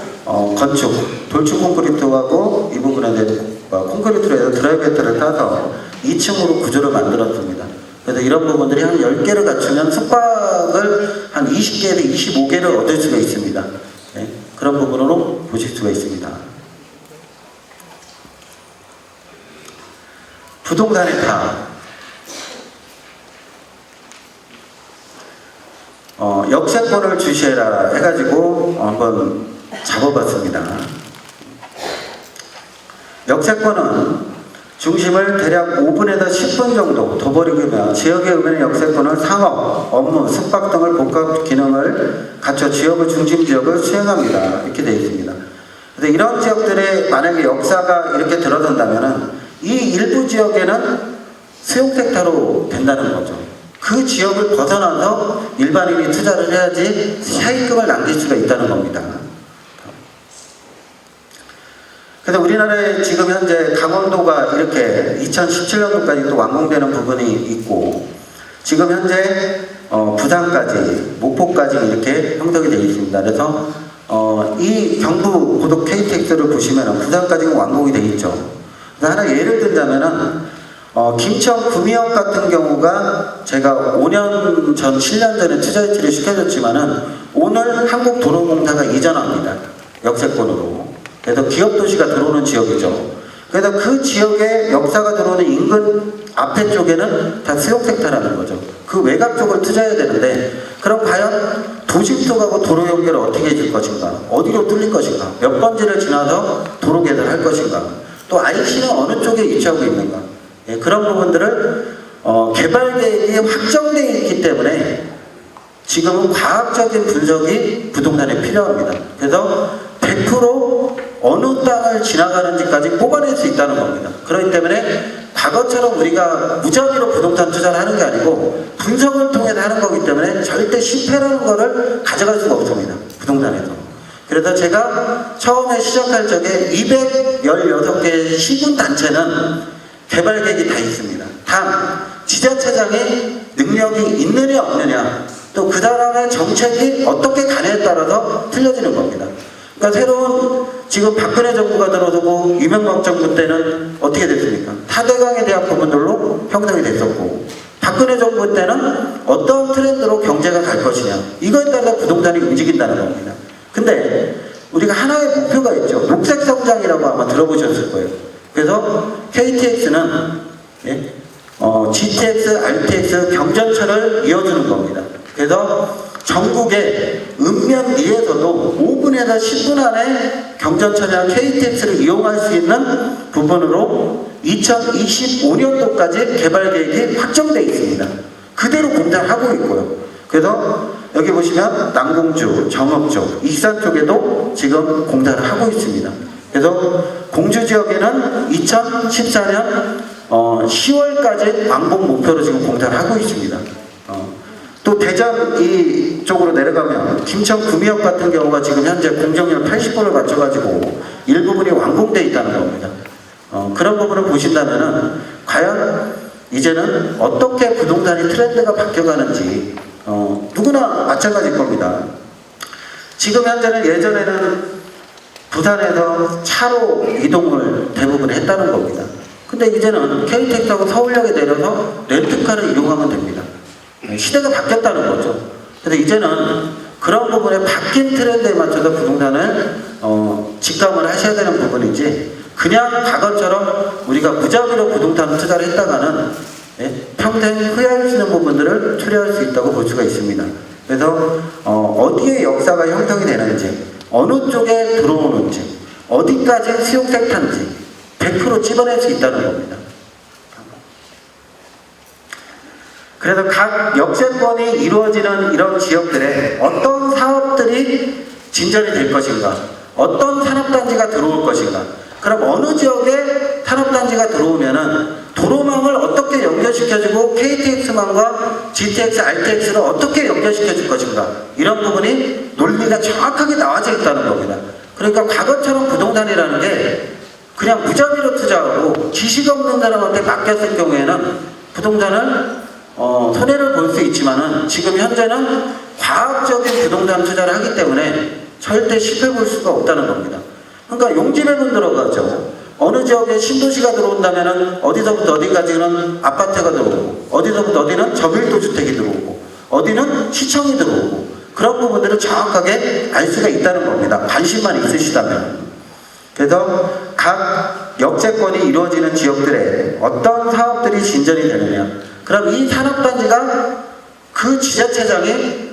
건축, 돌축 콘크리트하고 이 부분에 콘크리트로 해서 드라이베트를 따서 2층으로 구조를 만들었습니다. 그래서 이런 부분들이 한 10개를 갖추면 숙박을 한 20개에서 25개를 얻을 수가 있습니다. 네, 그런 부분으로 보실 수가 있습니다. 부동산의 탑. 역세권을 주시해라 해가지고 한번 잡아봤습니다. 역세권은 중심을 대략 5분에서 10분 정도 둬버리면 지역에 의견의 역세권을 상업, 업무, 숙박 등을 복합 기능을 갖춰 지역의 중심 지역을 수행합니다. 이렇게 되어 있습니다. 그래서 이런 지역들에 만약에 역사가 이렇게 들어선다면은 이 일부 지역에는 수용 섹터로 된다는 거죠. 그 지역을 벗어나서 일반인이 투자를 해야지 차익금을 남길 수가 있다는 겁니다. 그래서 우리나라에 지금 현재 강원도가 이렇게 2017년도까지 또 완공되는 부분이 있고 지금 현재 부산까지, 목포까지 이렇게 형성이 되어 있습니다. 그래서 이 경부 고속 KTX를 보시면 부산까지는 완공이 되어 있죠. 그래서 하나 예를 들자면은 김천 구미역 같은 경우가 제가 5년 전, 7년 전에 투자 유치를 시켜줬지만은 오늘 한국도로공사가 이전합니다. 역세권으로. 그래서 기업도시가 들어오는 지역이죠. 그래서 그 지역에 역사가 들어오는 인근 앞에 쪽에는 다 수용섹터라는 거죠. 그 외곽 쪽을 투자해야 되는데 그럼 과연 도심 쪽하고 도로 연결을 어떻게 해줄 것인가? 어디로 뚫릴 것인가? 몇 번지를 지나서 도로 개설할 것인가? 또 IC는 어느 쪽에 위치하고 있는가? 예, 그런 부분들을 개발 계획이 확정되어 있기 때문에 지금은 과학적인 분석이 부동산에 필요합니다. 그래서 100% 어느 땅을 지나가는지까지 뽑아낼 수 있다는 겁니다. 그렇기 때문에 과거처럼 우리가 무작위로 부동산 투자를 하는 게 아니고 분석을 통해서 하는 거기 때문에 절대 실패라는 거를 가져갈 수가 없습니다. 부동산에서. 그래서 제가 처음에 시작할 적에 216개의 시군단체는 개발 계획이 다 있습니다. 단 지자체장의 능력이 있느냐 없느냐 또 그 사람의 정책이 어떻게 가냐에 따라서 틀려지는 겁니다. 그러니까 새로운 지금 박근혜 정부가 들어서고 이명박 정부 때는 어떻게 됐습니까? 타대강에 대한 부분들로 형성이 됐었고 박근혜 정부 때는 어떤 트렌드로 경제가 갈 것이냐 이거에 따라 부동산이 움직인다는 겁니다. 근데 우리가 하나의 목표가 있죠. 녹색 성장이라고 아마 들어보셨을 거예요. 그래서 KTX는 GTX, RTX 경전철을 이어주는 겁니다. 그래서 전국의 읍면리에서도 5분에서 10분 안에 경전철이나 KTX를 이용할 수 있는 부분으로 2025년도까지 개발 계획이 확정되어 있습니다. 그대로 공사를 하고 있고요. 그래서 여기 보시면 남공주, 정읍 쪽, 익산 쪽에도 지금 공사를 하고 있습니다. 그래서 공주 지역에는 2014년 10월까지 완공 목표로 지금 공사를 하고 있습니다. 또 대전 이쪽으로 내려가면 김천 구미역 같은 경우가 지금 현재 공정률 80%를 맞춰가지고 일부분이 완공되어 있다는 겁니다. 그런 부분을 보신다면은 과연 이제는 어떻게 부동산이 트렌드가 바뀌어가는지 누구나 마찬가지일 겁니다. 지금 현재는 예전에는 부산에서 차로 이동을 대부분 했다는 겁니다. 근데 이제는 KTX하고 서울역에 내려서 렌트카를 이용하면 됩니다. 시대가 바뀌었다는 거죠. 그래서 이제는 그런 부분에 바뀐 트렌드에 맞춰서 부동산을 직감을 하셔야 되는 부분이지 그냥 과거처럼 우리가 무작위로 부동산 투자를 했다가는 평생 후회할 수 있는 부분들을 처리할 수 있다고 볼 수가 있습니다. 그래서 어디에 역사가 형성이 되는지 어느 쪽에 들어오는지 어디까지 수용 섹터인지 100% 찝어낼 수 있다는 겁니다. 그래서 각 역세권이 이루어지는 이런 지역들에 어떤 사업들이 진전이 될 것인가, 어떤 산업단지가 들어올 것인가, 그럼 어느 지역에 산업단지가 들어오면은 도로망을 어떻게 연결시켜주고 KTX망과 GTX, RTX를 어떻게 연결시켜줄 것인가, 이런 부분이 논리가 정확하게 나와져 있다는 겁니다. 그러니까 과거처럼 부동산이라는 게 그냥 무자비로 투자하고 지식 없는 사람한테 맡겼을 경우에는 부동산을 손해를 볼 수 있지만은 지금 현재는 과학적인 부동산 투자를 하기 때문에 절대 실패 볼 수가 없다는 겁니다. 그러니까 용지배분 들어가죠. 어느 지역에 신도시가 들어온다면은 어디서부터 어디까지는 아파트가 들어오고, 어디서부터 어디는 저밀도 주택이 들어오고, 어디는 시청이 들어오고, 그런 부분들을 정확하게 알 수가 있다는 겁니다. 관심만 있으시다면. 그래서 각 역세권이 이루어지는 지역들에 어떤 사업들이 진전이 되느냐, 그럼 이 산업단지가 그 지자체장이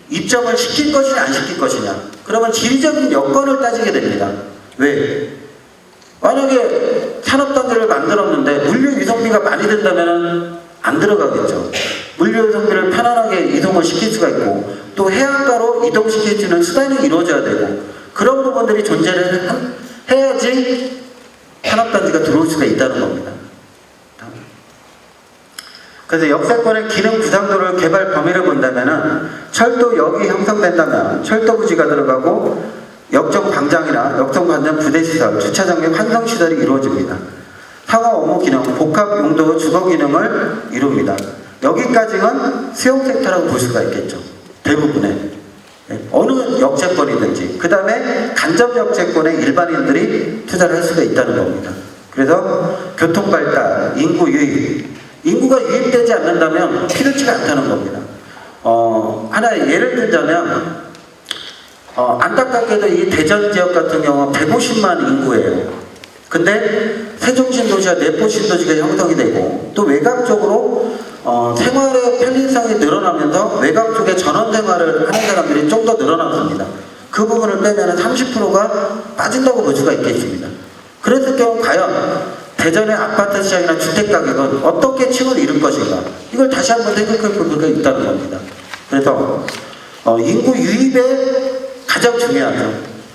입점을 시킬 것이냐 안 시킬 것이냐, 그러면 지리적인 여건을 따지게 됩니다. 왜? 만약에 산업단지를 만들었는데 물류 이동비가 많이 든다면 안 들어가겠죠. 물류 이동비를 편안하게 이동을 시킬 수가 있고, 또 해안가로 이동시킬 수 있는 수단이 이루어져야 되고, 그런 부분들이 존재를 해야지 산업단지가 들어올 수가 있다는 겁니다. 그래서 역세권의 기능 구상도를 개발 범위를 본다면은 철도역이 형성된다면 철도부지가 들어가고, 역정 광장이나 역정 관전 부대시설, 주차장 및 환성시설이 이루어집니다. 상호 업무 기능, 복합 용도 주거 기능을 이룹니다. 여기까지는 수용 섹터라고 볼 수가 있겠죠. 대부분의. 어느 역세권이든지. 그 다음에 간접 역세권에 일반인들이 투자를 할 수가 있다는 겁니다. 그래서 교통발달, 인구 유입. 인구가 유입되지 않는다면 필요치가 않다는 겁니다. 하나 예를 들자면, 안타깝게도 이 대전 지역 같은 경우는 150만 인구예요. 근데 세종신도시와 내포신도시가 형성이 되고, 또 외곽 쪽으로 생활의 편리성이 늘어나면서 외곽 쪽에 전원 생활을 하는 사람들이 좀 더 늘어났습니다. 그 부분을 빼면 30%가 빠진다고 볼 수가 있겠습니다. 그랬을 경우 과연 대전의 아파트 시장이나 주택 가격은 어떻게 층을 이룰 것인가, 이걸 다시 한번 생각해 볼 필요가 있다는 겁니다. 그래서 인구 유입에 가장 중요하죠.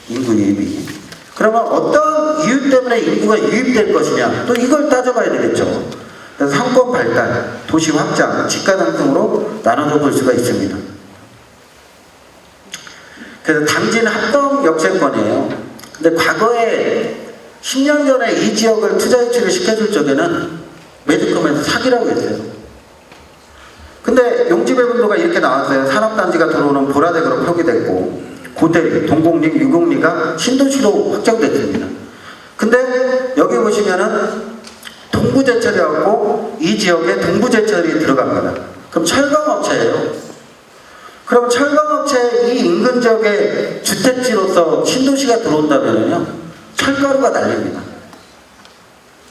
인구 유입이. 그러면 어떤 이유 때문에 인구가 유입될 것이냐, 또 이걸 따져봐야 되겠죠. 그래서 상권 발달, 도시 확장, 집가 상승으로 나눠서 볼 수가 있습니다. 그래서 당진 합동 역세권이에요. 근데 과거에 10년 전에 이 지역을 투자 유치를 시켜줄 적에는 매듭금에서 사기라고 했어요. 근데 용지배분도가 이렇게 나왔어요. 산업단지가 들어오는 보라색으로 표기됐고, 고대리, 동곡리, 유곡리가 신도시로 확정됐습니다. 근데 여기 보시면은 동부제철이라고 이 지역에 동부제철이 들어갑니다. 그럼 철강업체예요. 그럼 철강업체 이 인근 지역에 주택지로서 신도시가 들어온다면요, 철가루가 날립니다.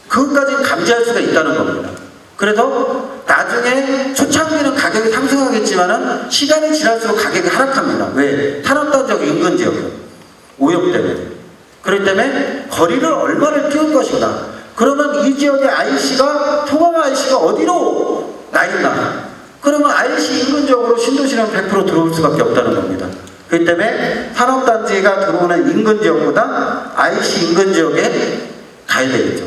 그것까지 감지할 수가 있다는 겁니다. 그래서 나중에 초창기는 가격이 상승하겠지만은 시간이 지날수록 가격이 하락합니다. 왜? 산업단지역 인근 지역은 오염 때문에. 그렇기 때문에 거리를 얼마를 띄울 것인가. 그러면 이 지역의 IC가, 통합 IC가 어디로 나 있나? 그러면 IC 인근 지역으로 신도시는 100% 들어올 수밖에 없다는 겁니다. 그렇기 때문에 산업단지가 들어오는 인근 지역보다 IC 인근 지역에 가야 되겠죠.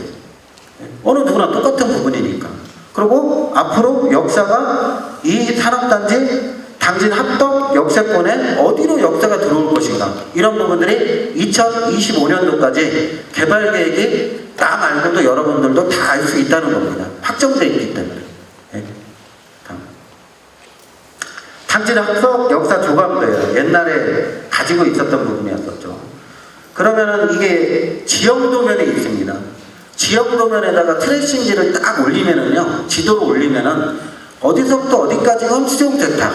어느 누구나 똑같은 부분이니까. 그리고 앞으로 역사가 이 산업단지 당진 합동 역세권에 어디로 역사가 들어올 것인가, 이런 부분들이 2025년도까지 개발 계획이 나 말고도 여러분들도 다 알 수 있다는 겁니다. 확정되어 있기 때문에. 네. 당진 합동 역사 조감도예요. 옛날에 가지고 있었던 부분이었었죠. 그러면은 이게 지형도면에 있습니다. 지역도면에다가 트레이싱지를 딱 올리면은요, 지도를 올리면은 어디서부터 어디까지는 수용택타,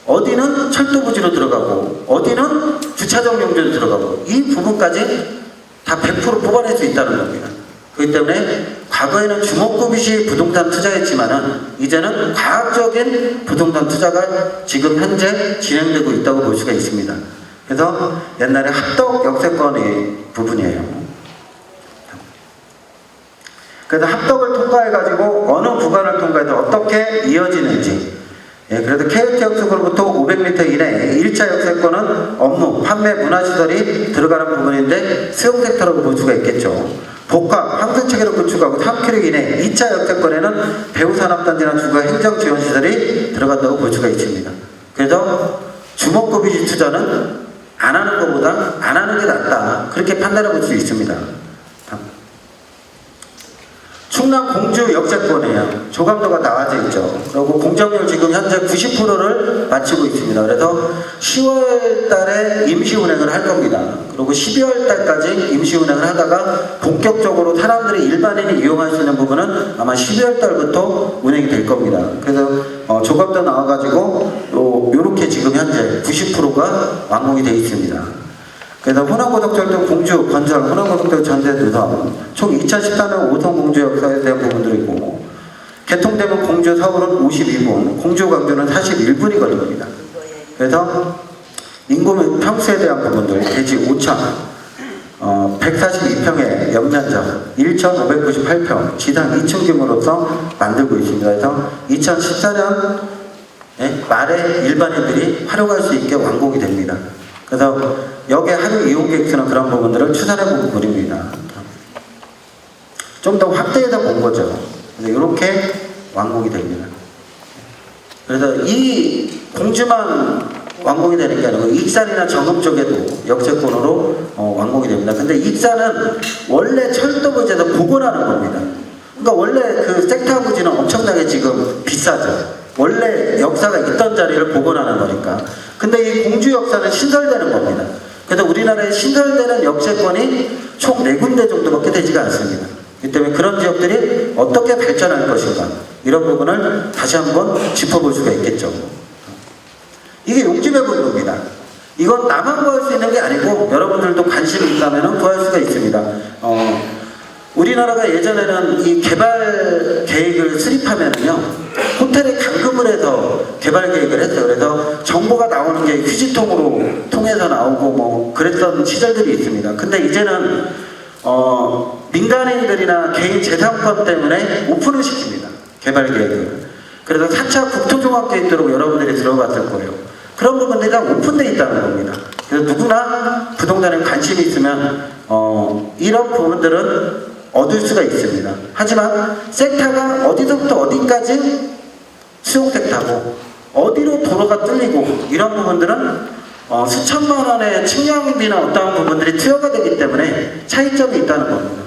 어디는 철도부지로 들어가고, 어디는 주차장 용지로 들어가고, 이 부분까지 다 100% 뽑아낼 수 있다는 겁니다. 그렇기 때문에 과거에는 주먹구비식 부동산 투자했지만은 이제는 과학적인 부동산 투자가 지금 현재 진행되고 있다고 볼 수가 있습니다. 그래서 옛날에 합동 역세권의 부분이에요. 그래서 합덕을 통과해가지고 어느 구간을 통과해서 어떻게 이어지는지. 예, 그래도 KT 역세권으로부터 500m 이내에 1차 역세권은 업무, 판매, 문화시설이 들어가는 부분인데 수용 섹터라고 볼 수가 있겠죠. 복합, 항생체계를 구축하고 3km 이내 2차 역세권에는 배우산업단지나 주거 행정지원시설이 들어간다고 볼 수가 있습니다. 그래서 주목급이 투자는 안 하는 것보다 안 하는 게 낫다. 그렇게 판단해 볼 수 있습니다. 충남 공주 역세권이에요. 조감도가 나와져 있죠. 그리고 공정률 지금 현재 90%를 마치고 있습니다. 그래서 10월 달에 임시운행을 할 겁니다. 그리고 12월 달까지 임시운행을 하다가 본격적으로 사람들이 일반인이 이용할 수 있는 부분은 아마 12월 달부터 운행이 될 겁니다. 그래서 조감도 나와가지고 요렇게 지금 현재 90%가 완공이 되어 있습니다. 그래서 호남고속철도 공주 건설, 호남고속철도 전세 누선 총 2014년 5선 공주 역사에 대한 부분들이 있고 개통되면 공주 서울은 52분, 공주 광주는 41분이 걸립니다. 그래서 인구 및 평수에 대한 부분들 대지 5천, 142평의 연면적 1,598평, 지상 2층 규모로서 만들고 있습니다. 그래서 2014년 말에 일반인들이 활용할 수 있게 완공이 됩니다. 그래서 여기에 하루 이용객 수는 그런 부분들을 추산해 본 셈입니다. 좀 더 확대해서 본 거죠. 그래서 이렇게 완공이 됩니다. 그래서 이 공주만 완공이 되는 게 아니고 익산이나 정읍 쪽에도 역세권으로 완공이 됩니다. 근데 익산은 원래 철도 부지에서 복원하는 겁니다. 그러니까 원래 그 섹터 부지는 엄청나게 지금 비싸죠. 원래 역사가 있던 자리를 복원하는 거니까. 근데 이 공주 역사는 신설되는 겁니다. 그래서 우리나라에 신설되는 역세권이 총 4군데 정도밖에 되지가 않습니다. 이 때문에 그런 지역들이 어떻게 발전할 것인가 이런 부분을 다시 한번 짚어볼 수가 있겠죠. 이게 용지배 분로입니다. 이건 나만 구할 수 있는 게 아니고 여러분들도 관심이 있다면 구할 수가 있습니다. 우리나라가 예전에는 이 개발 계획을 수립하면은요 호텔에 감금을 해서 개발 계획을 했어요. 그래서 정보가 나오는 게 휴지통으로 통해서 나오고 뭐 그랬던 시절들이 있습니다. 근데 이제는 민간인들이나 개인 재산권 때문에 오픈을 시킵니다. 개발 계획을. 그래서 4차 국토종합계획대로 여러분들이 들어봤을 거예요. 그런 부분들이 다 오픈되어 있다는 겁니다. 그래서 누구나 부동산에 관심이 있으면 이런 부분들은 얻을 수가 있습니다. 하지만 섹터가 어디서부터 어디까지 수용 섹터고 어디로 도로가 뚫리고 이런 부분들은 수천만 원의 측량비나 어떠한 부분들이 투여가 되기 때문에 차이점이 있다는 겁니다.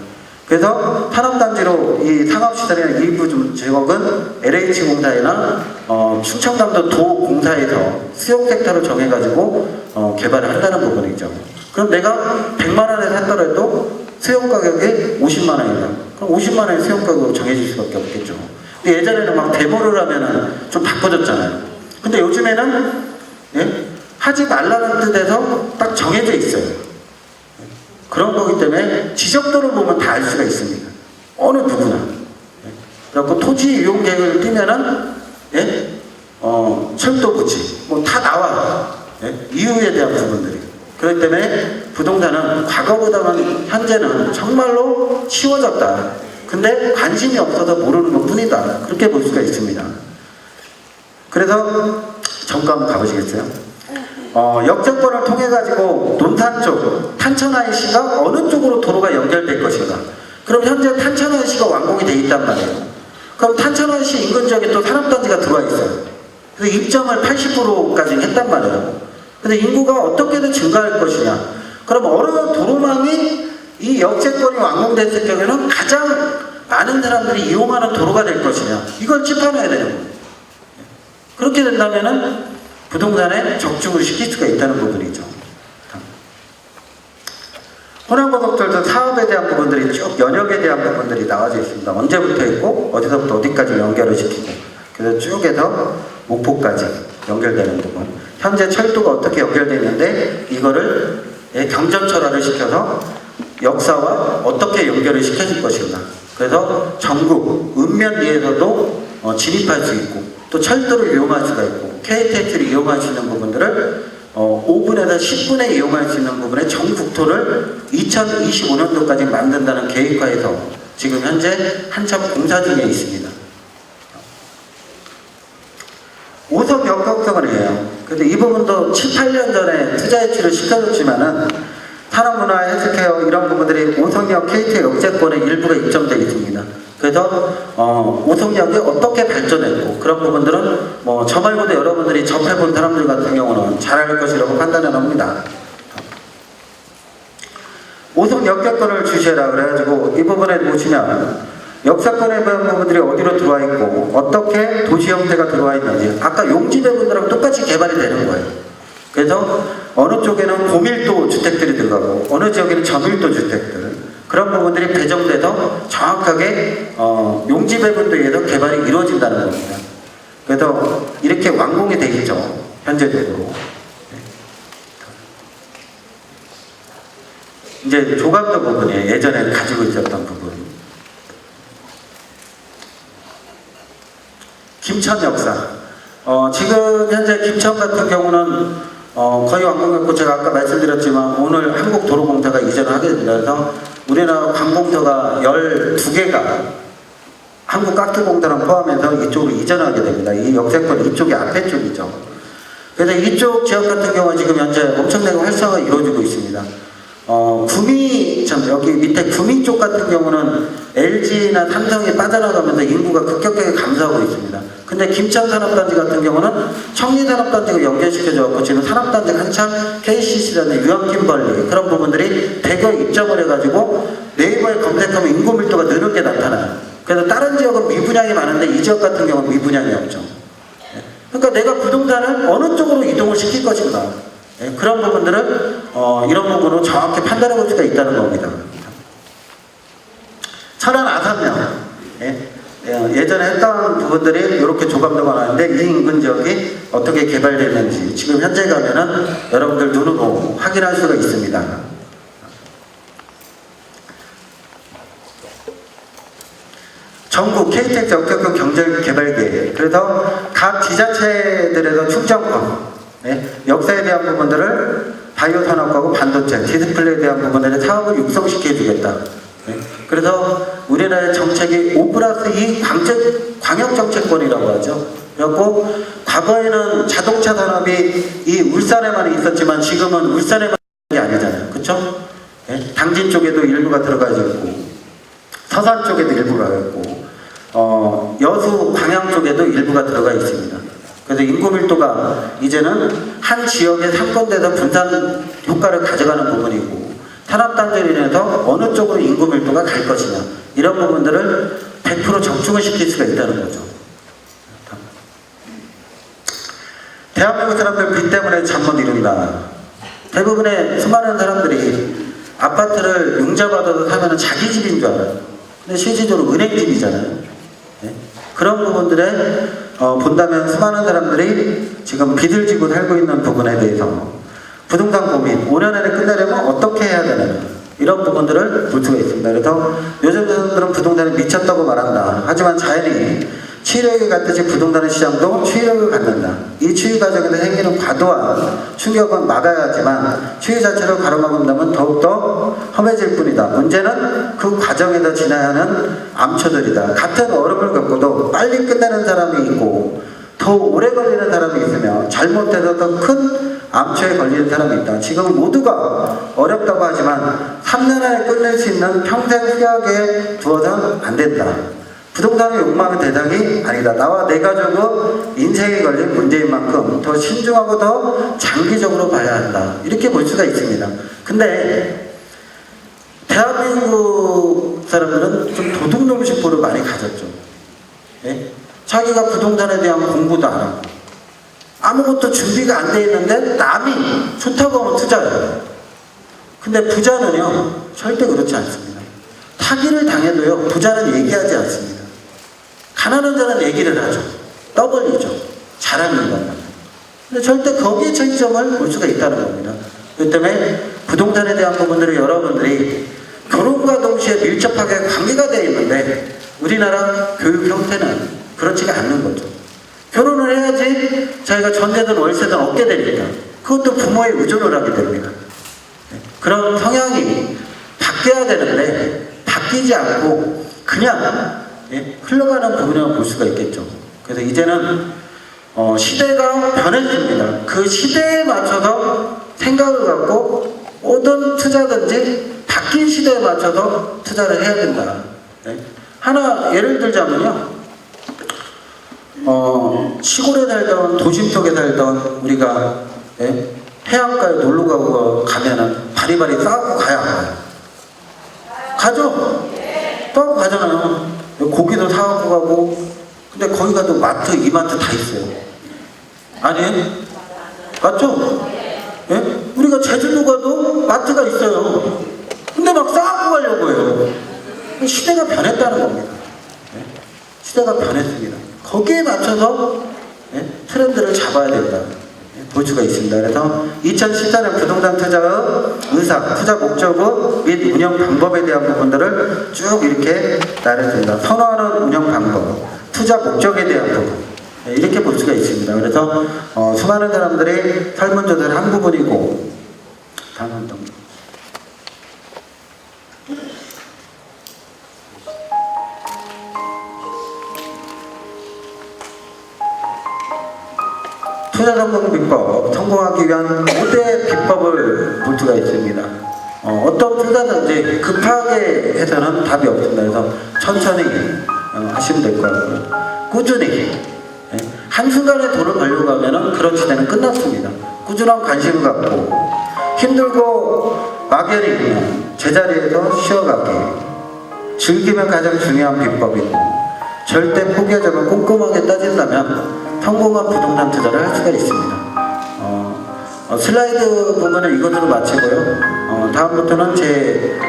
그래서 산업단지로 이 상업시설이나 일부 지역은 LH공사나 충청남도 도공사에서 수용 섹터를 정해가지고 개발을 한다는 부분이죠. 그럼 내가 100만 원에 샀더라도 수용 가격이 50만 원이다. 그럼 50만 원의 수용 가격으로 정해질 수밖에 없겠죠. 근데 예전에는 막 데모를 하면은 좀 바꿔졌잖아요. 근데 요즘에는 하지 말라는 뜻에서 딱 정해져 있어요. 그런 거기 때문에 지적도를 보면 다 알 수가 있습니다. 어느 누구나. 그래서 토지 이용 계획을 띄면은 철도 부지 뭐 다 나와요. 이유에 대한 부분들이. 그렇기 때문에 부동산은 과거보다는 현재는 정말로 쉬워졌다. 근데 관심이 없어서 모르는 것 뿐이다. 그렇게 볼 수가 있습니다. 그래서 잠깐 가보시겠어요? 역세권을 통해 가지고 논산 쪽 탄천IC가 어느 쪽으로 도로가 연결될 것인가. 그럼 현재 탄천IC가 완공이 돼 있단 말이에요. 그럼 탄천IC 인근 지역에 또 산업단지가 들어와 있어요. 그래서 입점을 80%까지 했단 말이에요. 근데 인구가 어떻게든 증가할 것이냐. 그럼 어느 도로망이 이 역세권이 완공됐을 경우에는 가장 많은 사람들이 이용하는 도로가 될 것이냐. 이걸 짚어놔야 되는 거예요. 그렇게 된다면은 부동산에 적중을 시킬 수가 있다는 부분이죠. 호남고속철도 사업에 대한 부분들이 쭉 연역에 대한 부분들이 나와져 있습니다. 언제부터 있고 어디서부터 어디까지 연결을 시키고 그래서 쭉 해서 목포까지 연결되는 부분. 현재 철도가 어떻게 연결되어 있는데 이거를 경전철화를 시켜서 역사와 어떻게 연결을 시켜줄 것인가. 그래서 전국 읍면리에서도 진입할 수 있고 또 철도를 이용할 수가 있고 KTX를 이용할 수 있는 부분들을 5분에서 10분에 이용할 수 있는 부분에 전국토를 2025년도까지 만든다는 계획화에서 지금 현재 한참 공사 중에 있습니다. 5성 역학성을이에요. 근데 이 부분도 7, 8년 전에 투자 유치를 시켜줬지만은 산업문화, 헬스케어 이런 부분들이 5성역 KT 역세권의 일부가 입점되어 있습니다. 그래서 5성역이 어떻게 발전했고 그런 부분들은 뭐 저 말고도 여러분들이 접해본 사람들 같은 경우는 잘 알 것이라고 판단을 합니다. 5성 역세권을 주시해라 그래가지고 이 부분에 보시면 역사권에 대한 부분들이 어디로 들어와 있고 어떻게 도시 형태가 들어와 있는지 아까 용지대분들하고 똑같이 개발이 되는 거예요. 그래서 어느 쪽에는 고밀도 주택들이 들어가고 어느 지역에는 저밀도 주택들 그런 부분들이 배정돼서 정확하게 용지배분도에 의해서 개발이 이루어진다는 겁니다. 그래서 이렇게 완공이 되어 있죠. 현재적으로. 이제 조감도 부분이에요. 예전에 가지고 있었던 부분. 김천 역사. 지금 현재 김천 같은 경우는 거의 완공했고 제가 아까 말씀드렸지만 오늘 한국도로공사가 이전을 하게 되면서 우리나라 관공서가 12개가 한국가스공사랑 포함해서 이쪽으로 이전하게 됩니다. 이 역세권 이쪽이 앞에 쪽이죠. 그래서 이쪽 지역 같은 경우는 지금 현재 엄청나게 활성화가 이루어지고 있습니다. 여기 밑에 구미 쪽 같은 경우는 LG나 삼성이 빠져나가면서 인구가 급격하게 감소하고 있습니다. 근데 김천산업단지 같은 경우는 청리산업단지가 연결시켜져서 지금 산업단지가 한참 KCC라는 유황킴벌리 그런 부분들이 대거 입점을 해가지고 네이버에 검색하면 인구 밀도가 느는 게 나타나요. 그래서 다른 지역은 미분양이 많은데 이 지역 같은 경우는 미분양이 없죠. 그러니까 내가 부동산을 어느 쪽으로 이동을 시킬 것인가 그런 부분들은 이런 부분으로 정확히 판단해 볼 수가 있다는 겁니다. 천안 아산면 예전에 했던 부분들이 이렇게 조감도가 나왔는데 이 인근 지역이 어떻게 개발됐는지 지금 현재 가면은 여러분들 눈으로 확인할 수가 있습니다. 전국 KTX 역세권 경제개발계획 그래서 각 지자체들에서 충정권 역사에 대한 부분들을 바이오 산업하고 반도체, 디스플레이에 대한 부분들의 사업을 육성시켜 주겠다. 그래서 우리나라의 정책이 5+2 광역정책권이라고 하죠. 그래갖고 과거에는 자동차 산업이 이 울산에만 있었지만 지금은 울산에만 있는 게 아니잖아요. 그쵸? 당진 쪽에도 일부가 들어가 있고 서산 쪽에도 일부가 있고 여수 광양 쪽에도 일부가 들어가 있습니다. 그래서 인구 밀도가 이제는 한 지역에 상권돼서 분산 효과를 가져가는 부분이고 산업단지로 인해서 어느 쪽으로 인구 밀도가 갈 것이냐 이런 부분들을 100% 적중을 시킬 수가 있다는 거죠. 대한민국 사람들 빚 때문에 잠 못 이룬다. 대부분의 수많은 사람들이 아파트를 융자받아서 사면 자기 집인 줄 알아요. 근데 실질적으로 은행집이잖아요. 그런 부분들에 본다면 수많은 사람들이 지금 빚을 지고 살고 있는 부분에 대해서 부동산 고민 5년 안에 끝내려면 어떻게 해야 되느냐 이런 부분들을 볼 수가 있습니다. 그래서 요즘 사람들은 부동산에 미쳤다고 말한다. 하지만 자연히 추이력이 같듯이 부동산 시장도 추이력을 갖는다. 이 추이 과정에서 생기는 과도한 충격은 막아야 하지만 추이 자체를 가로막는다면 더욱더 험해질 뿐이다. 문제는 그 과정에서 지나야 하는 암초들이다. 같은 얼음을 겪고도 빨리 끝내는 사람이 있고 더 오래 걸리는 사람이 있으며 잘못해서 더 큰 암초에 걸리는 사람이 있다. 지금 모두가 어렵다고 하지만 3년 안에 끝낼 수 있는 평생 후약에 두어서는 안 된다. 부동산의 욕망은 대상이 아니다. 나와 내 가족은 인생에 걸린 문제인 만큼 더 신중하고 더 장기적으로 봐야 한다. 이렇게 볼 수가 있습니다. 근데 대한민국 사람들은 좀 도둑놈식보를 많이 가졌죠. 자기가 부동산에 대한 공부도 안 하고 아무것도 준비가 안 돼 있는데 남이 좋다고 하면 투자해요. 근데 부자는요 절대 그렇지 않습니다. 사기를 당해도요 부자는 얘기하지 않습니다. 가난한 자는 얘기를 하죠. 떠벌리죠. 잘하는 것만. 근데 절대 거기에 차이점을 볼 수가 있다는 겁니다. 그렇기 때문에 부동산에 대한 부분들을 여러분들이 결혼과 동시에 밀접하게 관계가 되어 있는데 우리나라 교육 형태는 그렇지가 않는 거죠. 결혼을 해야지 자기가 전세든 월세든 얻게 되니까 그것도 부모에 의존을 하게 됩니다. 그런 성향이 바뀌어야 되는데 바뀌지 않고 그냥 흘러가는 부분이라고 볼 수가 있겠죠. 그래서 이제는 시대가 변했습니다. 그 시대에 맞춰서 생각을 갖고 모든 투자든지 바뀐 시대에 맞춰서 투자를 해야 된다. 하나 예를 들자면요. 시골에 살던 도심 쪽에 살던 우리가 해안가에 놀러 가면은 바리바리 싸고 가야 가요. 가죠? 싸고 가잖아요. 고기도 사갖고 가고. 근데 거기 가도 마트, 이마트 다 있어요. 아니에요? 맞죠? 우리가 제주도 가도 마트가 있어요. 근데 막 싸갖고 가려고 해요. 시대가 변했다는 겁니다. 시대가 변했습니다. 거기에 맞춰서 트렌드를 잡아야 된다. 볼 수가 있습니다. 그래서 2014년 부동산 투자의 의사, 투자 목적어 및 운영 방법에 대한 부분들을 쭉 이렇게 나열했습니다. 선호하는 운영 방법, 투자 목적에 대한 부분, 이렇게 볼 수가 있습니다. 그래서 수많은 사람들이 설문조사를 한 부분이고, 다음 한 번. 투자 성공 비법, 성공하기 위한 5대 비법을 볼 수가 있습니다. 어떤 투자든지 급하게 해서는 답이 없습니다. 그래서 천천히 하시면 될 것 같고요. 꾸준히, 한순간에 돈을 벌려고 하면 그런 시대는 끝났습니다. 꾸준한 관심을 갖고 힘들고 막연히 그냥 제자리에서 쉬어가기, 즐기면 가장 중요한 비법이고, 절대 포기하지 않고 꼼꼼하게 따진다면 성공한 부동산 투자를 할 수가 있습니다. 슬라이드 부분은 이것으로 마치고요. 다음부터는 제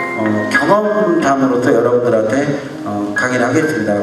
경험담으로서 여러분들한테 강의를 하겠습니다.